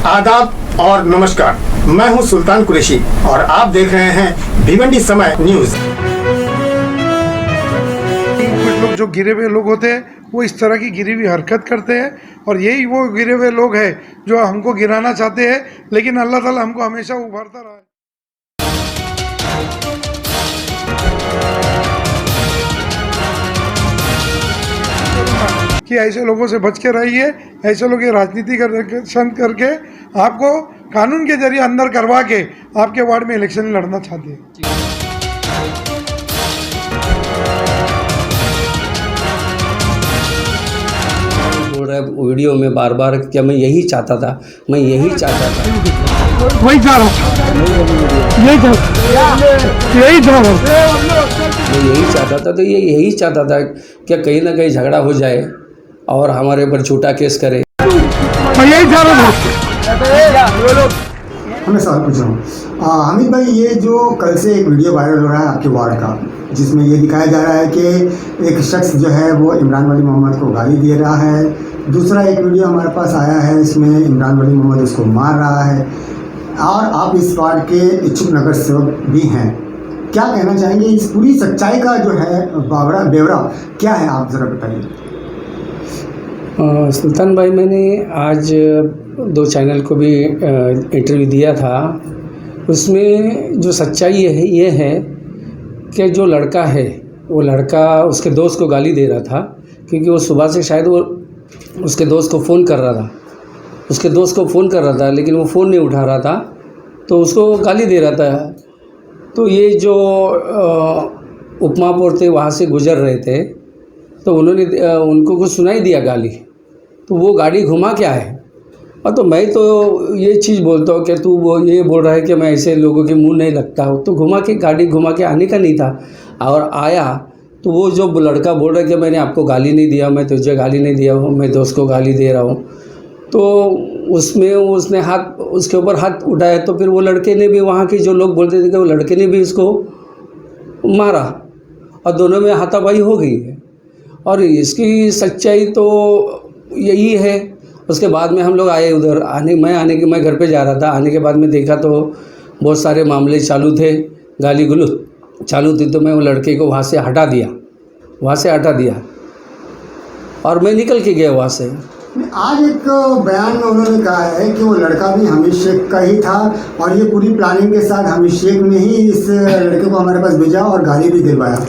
आदाब और नमस्कार, मैं हूं सुल्तान कुरैशी और आप देख रहे हैं भिवंडी समय न्यूज। कुछ लोग जो गिरे हुए लोग होते हैं वो इस तरह की गिरी हुई हरकत करते हैं और यही वो गिरे हुए लोग हैं जो हमको गिराना चाहते हैं, लेकिन अल्लाह ताला हमको हमेशा उभारता रहा है। कि ऐसे लोगों से बच के रहिए। ऐसे लोग ये राजनीति करके आपको कानून के जरिए अंदर करवा के आपके वार्ड में इलेक्शन लड़ना चाहते हैं। बोल रहा है वीडियो में बार बार क्या मैं यही चाहता था, मैं यही चाहता था, वही जा रहा यही जा रहा मैं यही चाहता था। तो ये यही चाहता था कि कहीं ना कहीं झगड़ा हो जाए और हमारे ऊपर झूठा केस करे। मैं यही जा रहा था। मैं सवाल पूछ रहा हूँ हामिद भाई, ये जो कल से एक वीडियो वायरल हो रहा है आपके वार्ड का, जिसमें ये दिखाया जा रहा है कि एक शख्स जो है वो इमरान वली मोहम्मद को गाली दे रहा है। दूसरा एक वीडियो हमारे पास आया है, इसमें इमरान वली मोहम्मद उसको मार रहा है और आप इस वार्ड के इच्छुक नगर सेवक भी हैं। क्या कहना चाहेंगे, इस पूरी सच्चाई का जो है ब्यौरा क्या है, आप ज़रा बताइए। सुल्तान भाई, मैंने आज 2 चैनल को भी इंटरव्यू दिया था। उसमें जो सच्चाई है ये है कि जो लड़का है वो लड़का उसके दोस्त को गाली दे रहा था, क्योंकि वो सुबह से शायद वो उसके दोस्त को फ़ोन कर रहा था, लेकिन वो फ़ोन नहीं उठा रहा था तो उसको गाली दे रहा था। तो ये जो उपमापुर थे वहाँ से गुजर रहे थे तो उनको कुछ सुनाई दिया गाली, तो वो गाड़ी घुमा के आए। और तो मैं तो ये चीज़ बोलता हूँ कि तू वो ये बोल रहा है कि मैं ऐसे लोगों के मुंह नहीं लगता हूँ, तो गाड़ी घुमा के आने का नहीं था। और आया तो वो जो लड़का बोल रहा है कि मैंने आपको गाली नहीं दिया, मैं तुझे गाली नहीं दिया हूँ, मैं दोस्त को गाली दे रहा हूँ, तो उसमें उसने उसके ऊपर हाथ उठाया। तो फिर वो लड़के ने भी, वहाँ के जो लोग बोलते थे कि वो लड़के ने भी उसको मारा और दोनों में हाथापाई हो गई है। और इसकी सच्चाई तो यही है। उसके बाद में हम लोग आए उधर, मैं घर पे जा रहा था। आने के बाद में देखा तो बहुत सारे मामले चालू थे, गाली गलौज चालू थी। तो मैं वो लड़के को वहाँ से हटा दिया और मैं निकल के गया वहाँ से। आज एक बयान में उन्होंने कहा है कि वो लड़का भी हमीद शेख का ही था और ये पूरी प्लानिंग के साथ हमीद शेख ने ही इस लड़के को हमारे पास भेजा और गाली भी दिलवाया।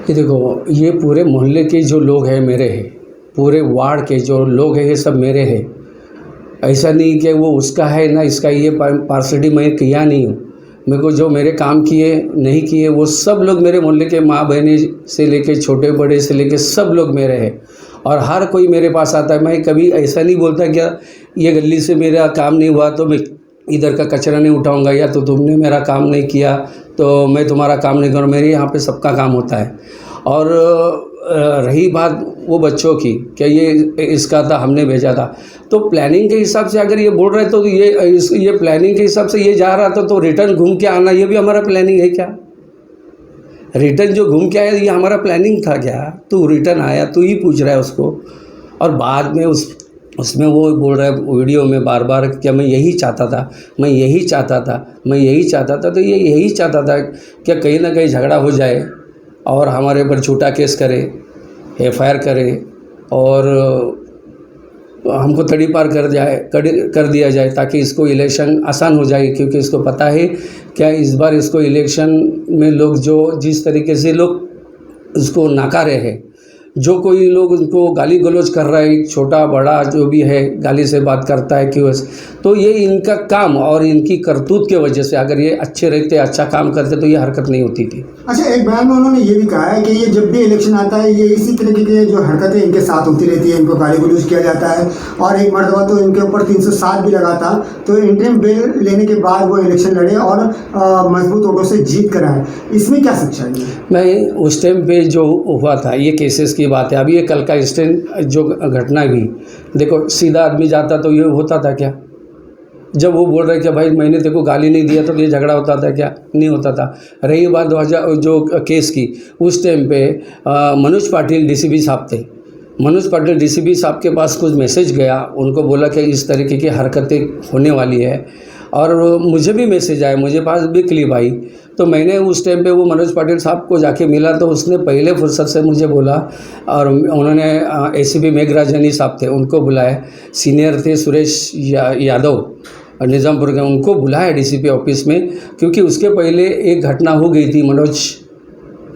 ये देखो, ये पूरे मोहल्ले के जो लोग हैं मेरे हैं, पूरे वार्ड के जो लोग हैं ये सब मेरे हैं। ऐसा नहीं कि वो उसका है ना इसका, ये पार्सलिटी मैं किया नहीं हूँ। मेरे को जो मेरे काम किए नहीं किए वो सब लोग मेरे मोहल्ले के माँ बहने से लेके छोटे बड़े से लेके सब लोग मेरे हैं और हर कोई मेरे पास आता है। मैं कभी ऐसा नहीं बोलता क्या ये गली से मेरा काम नहीं हुआ तो मैं इधर का कचरा नहीं उठाऊंगा, या तो तुमने मेरा काम नहीं किया तो मैं तुम्हारा काम नहीं करूँ। मेरे यहाँ पे सबका काम होता है। और रही बात वो बच्चों की, क्या ये इसका था, हमने भेजा था, तो प्लानिंग के हिसाब से अगर ये बोल रहे तो ये प्लानिंग के हिसाब से ये जा रहा था, तो रिटर्न घूम के आना ये भी हमारा प्लानिंग है क्या? रिटर्न जो घूम के आया ये हमारा प्लानिंग था क्या? तू रिटर्न आया, तू ही पूछ रहा है उसको। और बाद में उसमें वो बोल रहा है वीडियो में बार बार क्या मैं यही चाहता था, मैं यही चाहता था। तो ये यही चाहता था कि कहीं ना कहीं झगड़ा हो जाए और हमारे ऊपर झूठा केस करे, FIR करे और हमको तड़ी पार कर दिया जाए ताकि इसको इलेक्शन आसान हो जाए। क्योंकि इसको पता है क्या इस बार इसको इलेक्शन में लोग जिस तरीके से लोग इसको नकारे हैं, जो कोई लोग उनको गाली गलौज कर रहा है, छोटा बड़ा जो भी है गाली से बात करता है क्यों, तो ये इनका काम और इनकी करतूत के वजह से, अगर ये अच्छे रहते, अच्छा काम करते तो ये हरकत नहीं होती थी। अच्छा, एक बयान में उन्होंने ये भी कहा है कि ये जब भी इलेक्शन आता है ये इसी तरीके की जो हरकतें इनके साथ होती रहती है, इनको गाली गलौज किया जाता है और एक मरतबा तो इनके ऊपर 307 भी लगा था। तो इंटरिम बिल लेने के बाद वो इलेक्शन लड़े और मजबूत वोटों से जीत कर आए। इसमें क्या सच्चाई है? मैं उस टाइम पे जो हुआ था ये केसेस की बात है। अभी ये कल का इंस्टेंट जो घटना हुई, देखो सीधा आदमी जाता तो ये होता था क्या? जब वो बोल रहे कि भाई मैंने तेरे को गाली नहीं दिया तो ये झगड़ा होता था क्या? नहीं होता था। रही बात 2000 जो केस की, उस टाइम पे मनोज पाटिल DCP साहब थे। मनोज पाटिल डीसीपी साहब के पास कुछ मैसेज गया, उनको बोला कि इस तरीके की हरकतें होने वाली है, और मुझे भी मैसेज आया, मुझे पास भी क्लिप आई। तो मैंने उस टाइम पे वो मनोज पाटिल साहब को जाके मिला, तो उसने पहले फुर्सत से मुझे बोला, और उन्होंने एसीपी मेघराजनी साहब थे उनको बुलाया, सीनियर थे सुरेश यादव निज़ामपुर के, उनको बुलाया डीसीपी ऑफिस में, क्योंकि उसके पहले एक घटना हो गई थी मनोज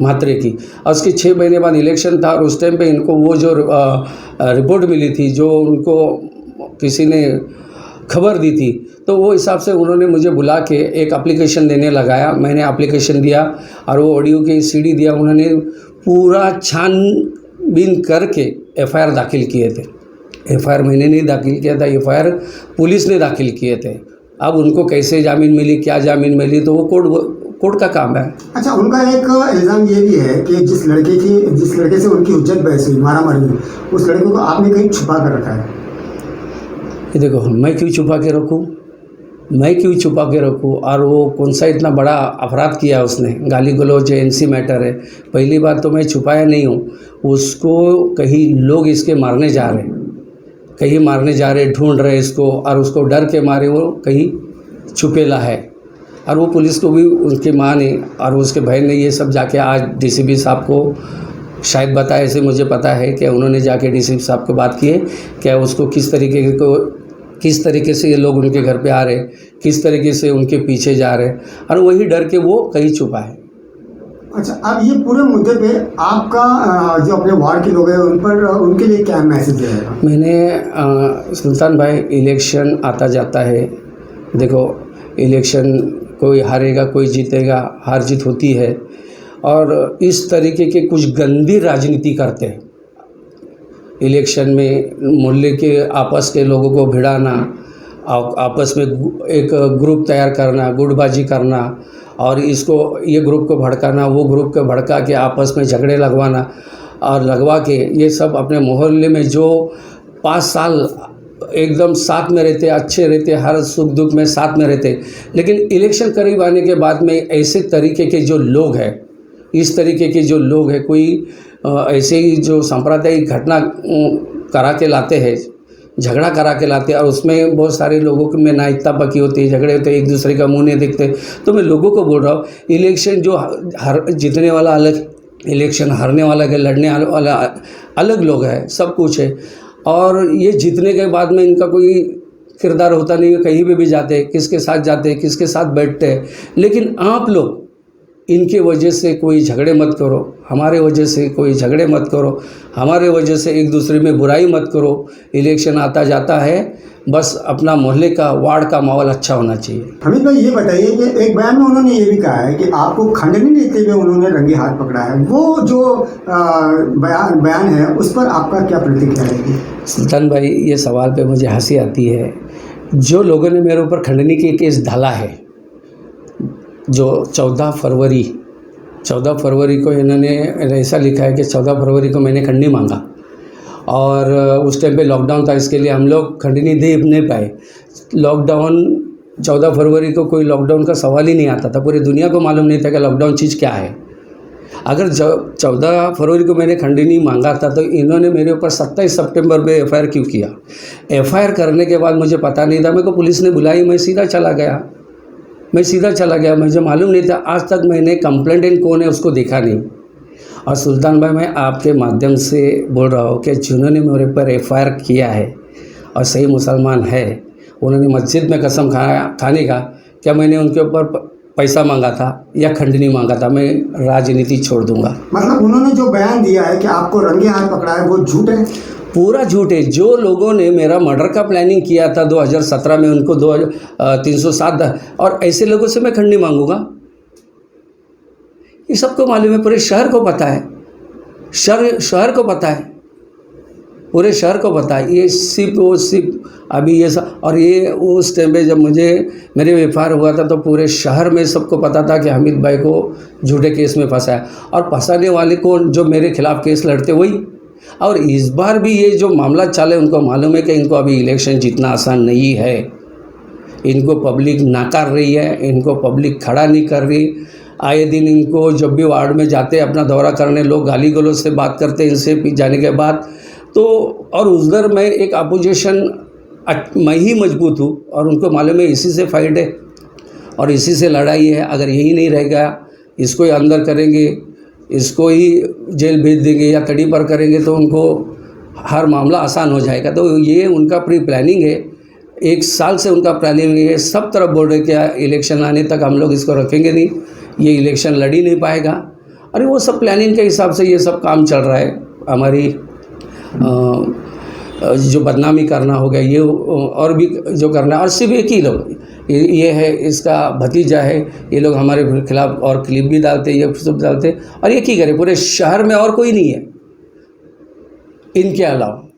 म्हात्रे की, और उसके 6 महीने बाद इलेक्शन था, और उस टाइम पे इनको वो जो रिपोर्ट मिली थी, जो उनको किसी ने खबर दी थी, तो वो हिसाब से उन्होंने मुझे बुला के एक एप्लीकेशन देने लगाया। मैंने एप्लीकेशन दिया और वो ऑडियो की सीडी दिया। उन्होंने पूरा छानबीन करके एफआईआर दाखिल किए थे। एफआईआर मैंने नहीं दाखिल किया था, एफआईआर पुलिस ने दाखिल किए थे। अब उनको कैसे जामीन मिली, क्या जामीन मिली, तो वो कोर्ट का काम है। अच्छा, उनका एक इल्ज़ाम ये भी है कि जिस लड़के से उनकी हुज्जत बहस हुई, मारामारी हुई, उस लड़के को आपने कहीं छुपा कर रखा है। ये देखो, मैं क्यों छुपा के रखूँ? और वो कौन सा इतना बड़ा अपराध किया उसने, गाली गलौज एनसी मैटर है। पहली बात तो मैं छुपाया नहीं हूँ, उसको कहीं लोग इसके मारने जा रहे, ढूंढ रहे इसको, और उसको डर के मारे वो कहीं छुपेला है। और वो पुलिस को भी उसकी माँ ने और उसके भाई ने ये सब जाके आज डीसीपी साहब को शायद बताया, ऐसे मुझे पता है कि उन्होंने जाके डीसीपी साहब को बात की है, क्या उसको किस तरीके से ये लोग उनके घर पे आ रहे, किस तरीके से उनके पीछे जा रहे, और वही डर के वो कहीं छुपा है। अच्छा, अब ये पूरे मुद्दे पे आपका जो अपने वार्ड के लोग हैं उन पर, उनके लिए क्या मैसेज है? मैंने सुल्तान भाई, इलेक्शन आता जाता है, देखो इलेक्शन कोई हारेगा कोई जीतेगा, हार जीत होती है, और इस तरीके के कुछ गंदी राजनीति करते हैं। इलेक्शन में मोहल्ले के आपस के लोगों को भिड़ाना, आपस में एक ग्रुप तैयार करना, गुटबाजी करना, और ये ग्रुप को भड़काना, वो ग्रुप को भड़का के आपस में झगड़े लगवा के ये सब अपने मोहल्ले में जो 5 साल एकदम साथ में रहते, अच्छे रहते, हर सुख दुख में साथ में रहते, लेकिन इलेक्शन करीब आने के बाद में ऐसे तरीके के जो लोग हैं, इस तरीके के जो लोग हैं, कोई ऐसे ही जो सांप्रदायिक घटना करा के लाते हैं, झगड़ा करा के लाते हैं, और उसमें बहुत सारे लोगों में ना इतना पकी होती है, झगड़े होते, एक दूसरे का मुंह नहीं देखते। तो मैं लोगों को बोल रहा हूँ, इलेक्शन जो जीतने वाला अलग, इलेक्शन हारने वाला के लड़ने वाला अलग लोग है, सब कुछ है, और ये जीतने के बाद में इनका कोई किरदार होता नहीं है, कहीं भी जाते, किसके साथ जाते, किसके साथ बैठते हैं। लेकिन आप लोग इनके वजह से कोई झगड़े मत करो, हमारे वजह से कोई झगड़े मत करो, हमारे वजह से एक दूसरे में बुराई मत करो। इलेक्शन आता जाता है, बस अपना मोहल्ले का, वार्ड का माहौल अच्छा होना चाहिए। हमीद भाई, ये बताइए कि एक बयान में उन्होंने ये भी कहा है कि आपको खंडनी लेते हुए उन्होंने रंगे हाथ पकड़ा है, वो जो बयान है उस पर आपका क्या प्रतिक्रिया है? सुल्तान भाई, ये सवाल पे मुझे हंसी आती है। जो लोगों ने मेरे ऊपर खंडनी के केस डाला है, जो 14 फरवरी को इन्होंने ऐसा लिखा है कि 14 फरवरी को मैंने खंडनी मांगा, और उस टाइम पे लॉकडाउन था, इसके लिए हम लोग खंडनी दे नहीं पाए। लॉकडाउन 14 फरवरी को कोई लॉकडाउन का सवाल ही नहीं आता था, पूरी दुनिया को मालूम नहीं था कि लॉकडाउन चीज़ क्या है। अगर 14 फरवरी को मैंने खंडनी मांगा था, तो इन्होंने मेरे ऊपर 27 सितंबर में एफआईआर क्यों किया? एफआईआर करने के बाद मुझे पता नहीं था, मेरे को पुलिस ने बुलाई, मैं सीधा चला गया, मुझे मालूम नहीं था। आज तक मैंने कंप्लेंटेंट कौन है उसको देखा नहीं। और सुल्तान भाई, मैं आपके माध्यम से बोल रहा हूँ कि जिन्होंने मेरे पर एफआईआर किया है और सही मुसलमान है, उन्होंने मस्जिद में कसम खाने का, क्या मैंने उनके ऊपर पैसा मांगा था या खंडनी मांगा था? मैं राजनीति छोड़ दूंगा। मतलब उन्होंने जो बयान दिया है कि आपको रंगे हाथ पकड़ा है, वो झूठ है, पूरा झूठ है। जो लोगों ने मेरा मर्डर का प्लानिंग किया था 2017 में, उनको 307, और ऐसे लोगों से मैं खंडनी मांगूंगा? ये सबको मालूम है, पूरे शहर को पता है, शहर को पता है, पूरे शहर को पता है। ये सिर्फ अभी ये सब, और ये उस टाइम पे जब मेरे एफआईआर हुआ था, तो पूरे शहर में सबको पता था कि हमीद भाई को झूठे केस में फंसाया, और फंसाने वाले को जो मेरे खिलाफ केस लड़ते वही। और इस बार भी ये जो मामला चले, उनको मालूम है कि इनको अभी इलेक्शन जीतना आसान नहीं है, इनको पब्लिक नाकार रही है, इनको पब्लिक खड़ा नहीं कर रही। आए दिन इनको जब भी वार्ड में जाते अपना दौरा करने, लोग गाली गलौज से बात करते इनसे जाने के बाद, तो और उधर मैं एक अपोजिशन मैं ही मजबूत हूँ और उनको मालूम है इसी से फाइट है और इसी से लड़ाई है। अगर यही नहीं रहेगा, इसको ही अंदर करेंगे, इसको ही जेल भेज देंगे या कड़ी पर करेंगे तो उनको हर मामला आसान हो जाएगा। तो ये उनका प्री प्लानिंग है, 1 साल से उनका प्लानिंग है। सब तरफ बोल रहे क्या इलेक्शन आने तक हम लोग इसको रखेंगे नहीं, ये इलेक्शन लड़ ही नहीं पाएगा। अरे वो सब प्लानिंग के हिसाब से ये सब काम चल रहा है। हमारी जो बदनामी करना हो गया ये और भी जो करना है, और सिर्फ एक ही लोग ये है, इसका भतीजा है, ये लोग हमारे खिलाफ और क्लिप भी डालते, ये सब डालते और ये की करे, पूरे शहर में और कोई नहीं है इनके अलावा।